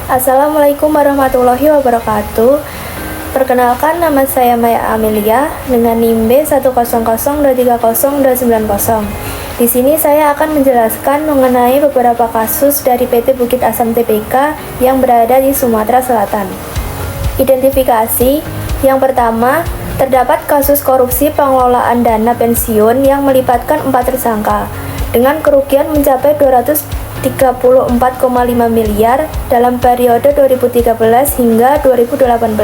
Assalamualaikum warahmatullahi wabarakatuh. Perkenalkan, nama saya Maya Amelia dengan NIM B100230290. Di sini saya akan menjelaskan mengenai beberapa kasus dari PT Bukit Asam Tbk yang berada di Sumatera Selatan. Identifikasi yang pertama, terdapat kasus korupsi pengelolaan dana pensiun yang melibatkan 4 tersangka dengan kerugian mencapai 234,5 miliar dalam periode 2013 hingga 2018.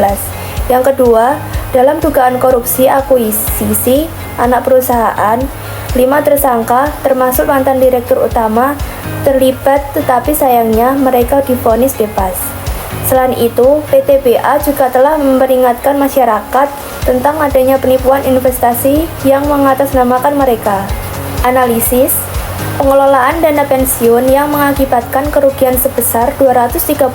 Yang kedua, dalam dugaan korupsi akuisisi anak perusahaan, 5 tersangka termasuk mantan direktur utama terlibat, tetapi sayangnya mereka divonis bebas. Selain itu, PT BA juga telah memperingatkan masyarakat tentang adanya penipuan investasi yang mengatasnamakan mereka. Analisis pengelolaan dana pensiun yang mengakibatkan kerugian sebesar 234,5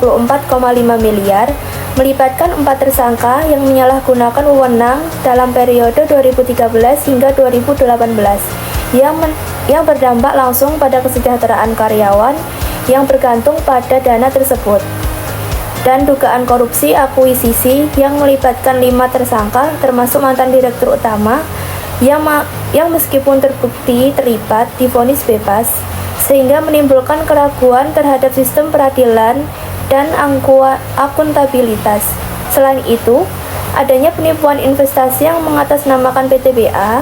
miliar melibatkan 4 tersangka yang menyalahgunakan wewenang dalam periode 2013 hingga 2018 yang berdampak langsung pada kesejahteraan karyawan yang bergantung pada dana tersebut. Dan dugaan korupsi akuisisi yang melibatkan 5 tersangka termasuk mantan direktur utama yang meskipun terbukti terlibat divonis bebas, sehingga menimbulkan keraguan terhadap sistem peradilan dan akuntabilitas. Selain itu, adanya penipuan investasi yang mengatasnamakan PT BA,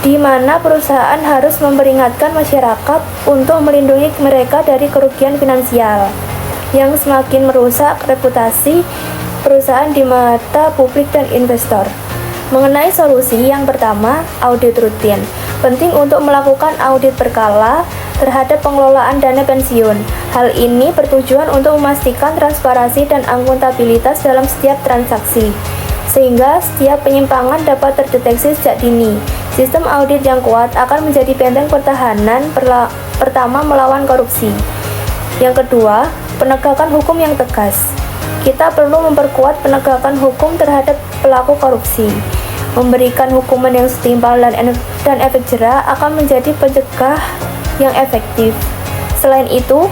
di mana perusahaan harus memperingatkan masyarakat untuk melindungi mereka dari kerugian finansial yang semakin merusak reputasi perusahaan di mata publik dan investor. Mengenai solusi, yang pertama, audit rutin. Penting untuk melakukan audit berkala terhadap pengelolaan dana pensiun. Hal ini bertujuan untuk memastikan transparansi dan akuntabilitas dalam setiap transaksi, sehingga setiap penyimpangan dapat terdeteksi sejak dini. Sistem audit yang kuat akan menjadi benteng pertahanan pertama melawan korupsi. Yang kedua, penegakan hukum yang tegas. Kita perlu memperkuat penegakan hukum terhadap pelaku korupsi. Memberikan hukuman yang setimpal dan efek jera akan menjadi pencegah yang efektif. Selain itu,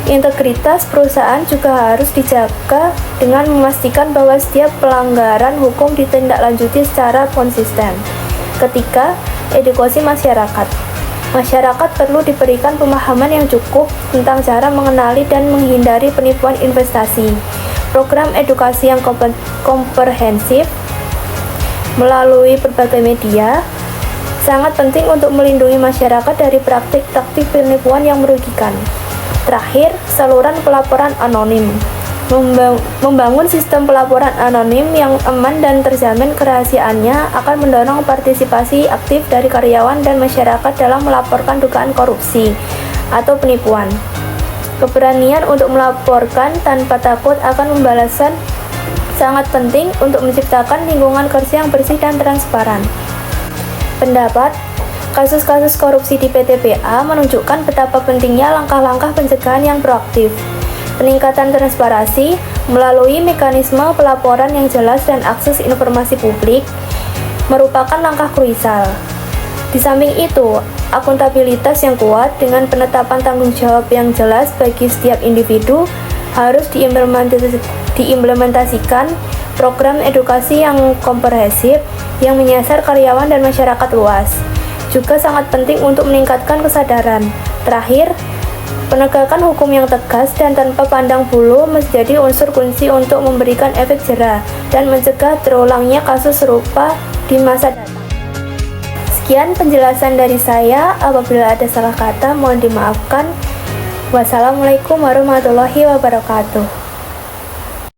integritas perusahaan juga harus dijaga dengan memastikan bahwa setiap pelanggaran hukum ditindaklanjuti secara konsisten. Ketiga, edukasi masyarakat. Masyarakat perlu diberikan pemahaman yang cukup tentang cara mengenali dan menghindari penipuan investasi. Program edukasi yang komprehensif melalui berbagai media sangat penting untuk melindungi masyarakat dari praktik-praktik penipuan yang merugikan. Terakhir, saluran pelaporan anonim. Membangun sistem pelaporan anonim yang aman dan terjamin kerahasiaannya akan mendorong partisipasi aktif dari karyawan dan masyarakat dalam melaporkan dugaan korupsi atau penipuan. Keberanian untuk melaporkan tanpa takut akan pembalasan sangat penting untuk menciptakan lingkungan kerja yang bersih dan transparan. Pendapat, kasus-kasus korupsi di PT BA menunjukkan betapa pentingnya langkah-langkah pencegahan yang proaktif. Peningkatan transparansi melalui mekanisme pelaporan yang jelas dan akses informasi publik merupakan langkah krusial. Di samping itu, akuntabilitas yang kuat dengan penetapan tanggung jawab yang jelas bagi setiap individu harus diimplementasikan. Program edukasi yang komprehensif yang menyasar karyawan dan masyarakat luas juga sangat penting untuk meningkatkan kesadaran. Terakhir, penegakan hukum yang tegas dan tanpa pandang bulu menjadi unsur kunci untuk memberikan efek jera dan mencegah terulangnya kasus serupa di masa datang. Sekian penjelasan dari saya. Apabila ada salah kata, mohon dimaafkan. Wassalamualaikum warahmatullahi wabarakatuh.